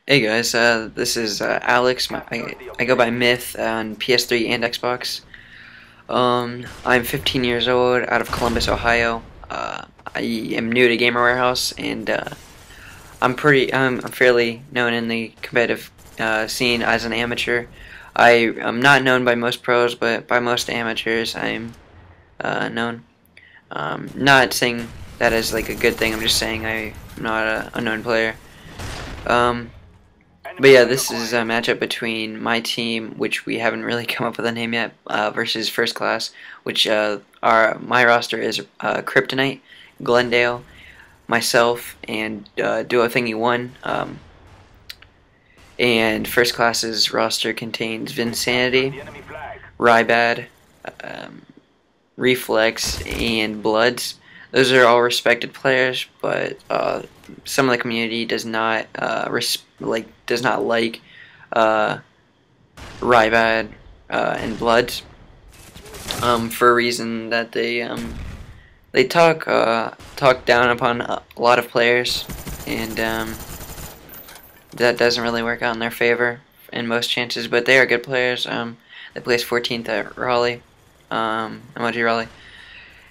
Hey guys, this is Alex. I go by Myth on PS3 and Xbox. I'm 15 years old, out of Columbus, Ohio. I am new to Gamer Warehouse, and I'm fairly known in the competitive scene as an amateur. I am not known by most pros, but by most amateurs, I'm known. Not saying that as like a good thing. I'm just saying I'm not a known player. Um, But yeah, this is a matchup between my team, which we haven't really come up with a name yet, versus First Class, which my roster is Kryptonite, Glendale, myself, and Duo Thingy 1. And First Class's roster contains Vinsanity, Rybad, um, Reflex, and Bloods. Those are all respected players, but some of the community does not does not like Rybad and Bloods for a reason that they talk down upon a lot of players, and that doesn't really work out in their favor in most chances. But they are good players. They placed 14th at Raleigh, MLG Raleigh.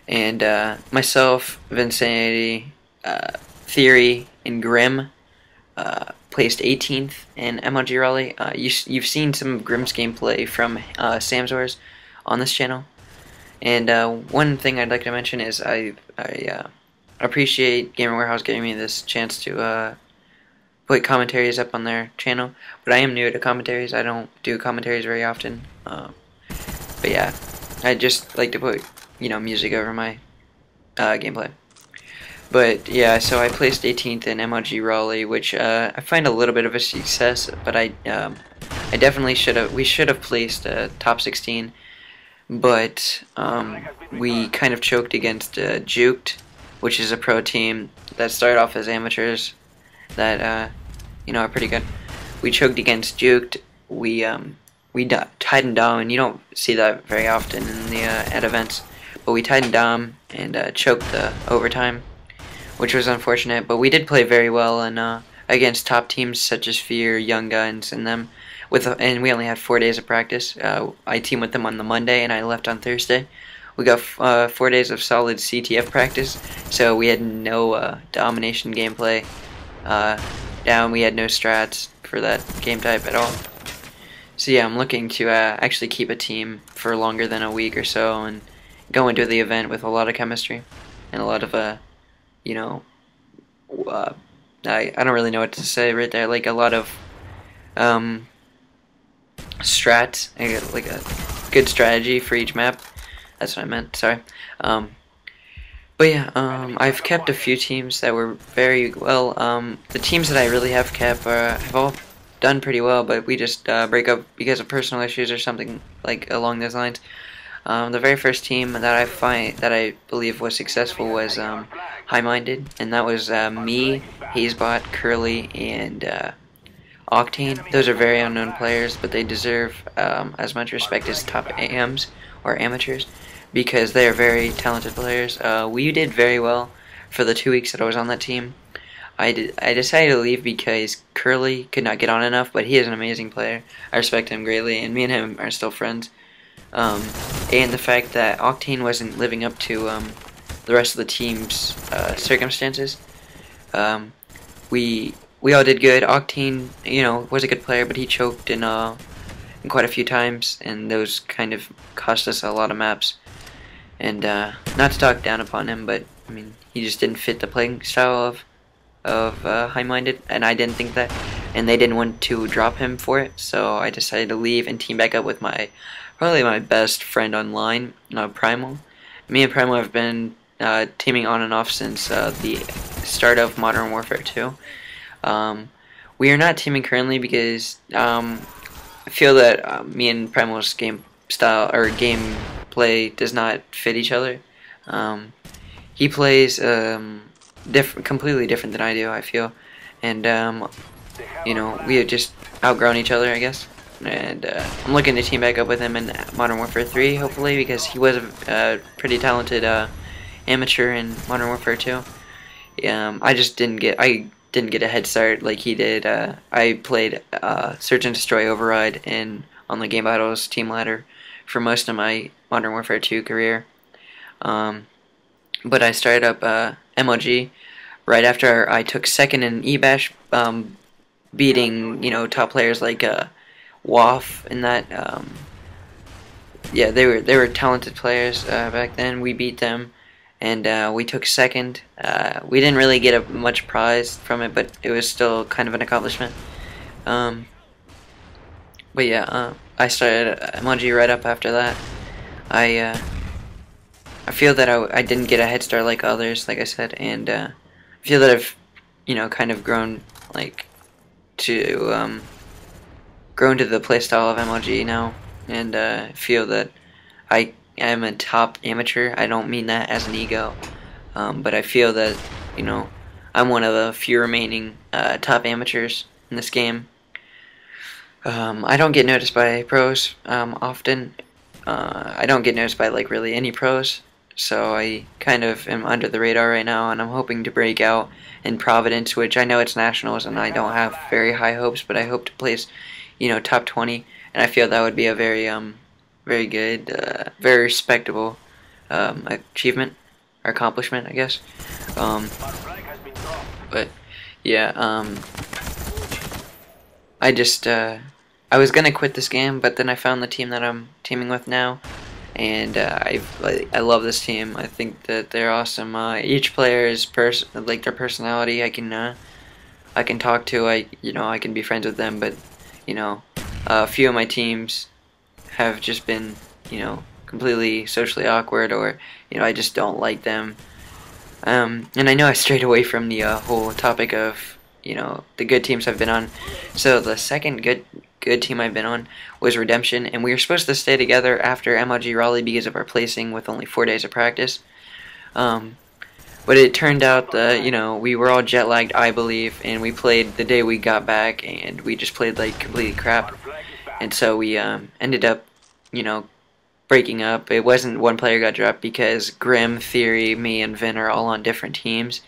And myself, Vinsanity, Theory, and Grim placed 18th in MLG Raleigh. You've seen some of Grim's gameplay from Samsors on this channel. And one thing I'd like to mention is I appreciate Gamer Warehouse giving me this chance to put commentaries up on their channel. But I am new to commentaries. I don't do commentaries very often. But yeah, I just like to put music over my gameplay. But yeah, so I placed 18th in MLG Raleigh, which I find a little bit of a success. But I definitely we should have placed top 16. But we kind of choked against Juked, which is a pro team that started off as amateurs that are pretty good. We choked against Juked. We tied and dom, and you don't see that very often in the at events. But we tied and dom and choked the overtime, which was unfortunate. But we did play very well and against top teams such as Fear, Young Guns, and them. And we only had 4 days of practice. I teamed with them on the Monday, and I left on Thursday. We got 4 days of solid CTF practice, so we had no domination gameplay down. We had no strats for that game type at all. So yeah, I'm looking to actually keep a team for longer than a week or so and go into the event with a lot of chemistry and a lot of I don't really know what to say right there. Like a lot of strats, like a good strategy for each map. That's what I meant. Sorry. But yeah, I've kept a few teams that were very well. The teams that I really have kept have all done pretty well, but we just break up because of personal issues or something like along those lines. The very first team that I believe was successful was High Minded, and that was me, Hazebot, Curly, and Octane. Those are very unknown players, but they deserve as much respect as top AMs or amateurs because they are very talented players. We did very well for the 2 weeks that I was on that team. I decided to leave because Curly could not get on enough, but he is an amazing player. I respect him greatly, and me and him are still friends. And the fact that Octane wasn't living up to the rest of the team's circumstances. We all did good. Octane, was a good player, but he choked in quite a few times, and those kind of cost us a lot of maps. And not to talk down upon him, but I mean, he just didn't fit the playing style of High Minded, and I didn't think that, and they didn't want to drop him for it, so I decided to leave and team back up with probably my best friend online, Primal. Me and Primal have been teaming on and off since the start of Modern Warfare 2. We are not teaming currently because I feel that me and Primal's game style or gameplay does not fit each other. He plays completely different than I do, I feel, and we have just outgrown each other, I guess. And I'm looking to team back up with him in Modern Warfare 3, hopefully, because he was a pretty talented amateur in Modern Warfare 2. I didn't get a head start like he did. I played Search and Destroy Override on the Game Battles team ladder for most of my Modern Warfare 2 career. But I started up MLG right after I took second in eBash, beating top players like WAF and that. Yeah, they were talented players back then. We beat them, and we took second. We didn't really get much prize from it, but it was still kind of an accomplishment. But yeah, I started MLG right up after that. I feel that I didn't get a head start like others, like I said, and I feel that I've kind of grown to the playstyle of MLG now, and feel that I am a top amateur. I don't mean that as an ego, but I feel that I'm one of the few remaining top amateurs in this game. I don't get noticed by pros often. I don't get noticed by really any pros, so I kind of am under the radar right now, and I'm hoping to break out in Providence, which I know it's nationals, and I don't have very high hopes, but I hope to place top 20, and I feel that would be a very very good, very respectable achievement or accomplishment, I guess. But yeah, I was gonna quit this game, but then I found the team that I'm teaming with now, and I love this team. I think that they're awesome. Each player is their personality. I can talk to. I can be friends with them, but a few of my teams have just been completely socially awkward, or I just don't like them. And I know I strayed away from the whole topic of the good teams I've been on. So the second good team I've been on was Redemption, and we were supposed to stay together after MLG Raleigh because of our placing with only 4 days of practice. But it turned out that we were all jet lagged, I believe, and we played the day we got back, and we just played like complete crap. And so we ended up breaking up. It wasn't one player got dropped because Grim, Theory, me, and Vin are all on different teams.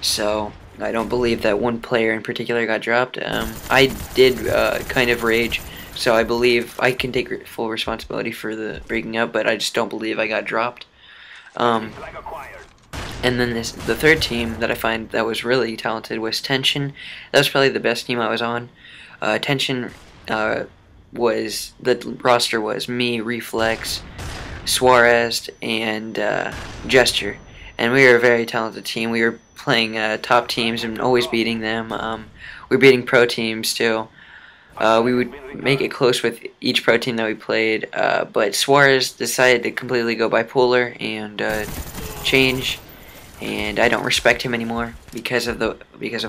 So I don't believe that one player in particular got dropped. I did kind of rage, so I believe I can take full responsibility for the breaking up, but I just don't believe I got dropped. And then the third team that I find that was really talented was Tension. That was probably the best team I was on. Tension the roster was me, Reflex, Suarez, and Gesture, and we were a very talented team. We were playing top teams and always beating them. We were beating pro teams too. We would make it close with each pro team that we played, but Suarez decided to completely go bipolar and change, and I don't respect him anymore because of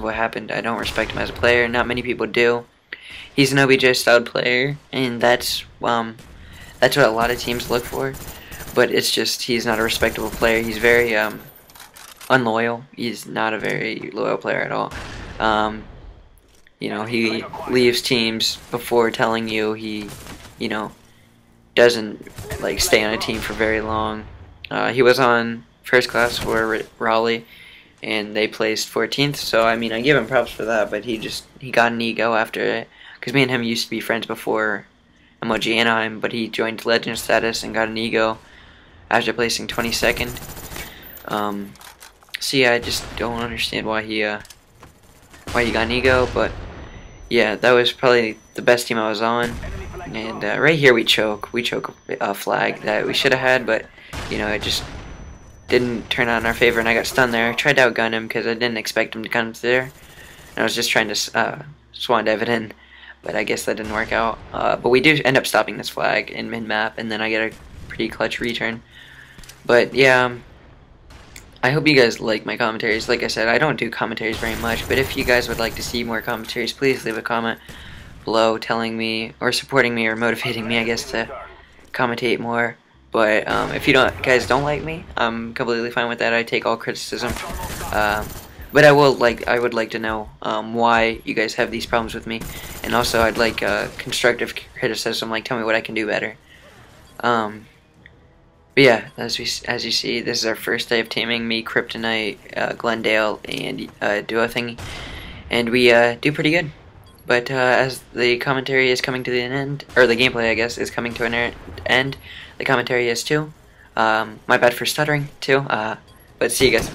what happened. I don't respect him as a player. Not many people do. He's an OBJ styled player, and that's what a lot of teams look for. But it's just he's not a respectable player. He's very unloyal. He's not a very loyal player at all. He leaves teams before telling you he, doesn't stay on a team for very long. He was on first class for Raleigh, and they placed 14th. So I mean, I give him props for that. But he got an ego after it, because me and him used to be friends before MLG Anaheim. But he joined Legend status and got an ego after placing 22nd. So yeah, I just don't understand why he got an ego, but yeah, that was probably the best team I was on. And right here we choke a flag that we should have had, but it just didn't turn out in our favor, and I got stunned there. I tried to outgun him because I didn't expect him to come there, and I was just trying to swan dive it in, but I guess that didn't work out. But we do end up stopping this flag in mid-map, and then I get a pretty clutch return. But yeah, I hope you guys like my commentaries. Like I said, I don't do commentaries very much, but if you guys would like to see more commentaries, please leave a comment below telling me, or supporting me, or motivating me, I guess, to commentate more. But if you guys don't like me, I'm completely fine with that. I take all criticism. But I would like to know why you guys have these problems with me, and also I'd like constructive criticism, like tell me what I can do better. But yeah, as you see, this is our first day of teaming. Me, Kryptonite, Glendale, and Duo Thingy. and we do pretty good. But as the commentary is coming to an end, or the gameplay, I guess, is coming to an end, the commentary is too. My bad for stuttering, too. But see you guys.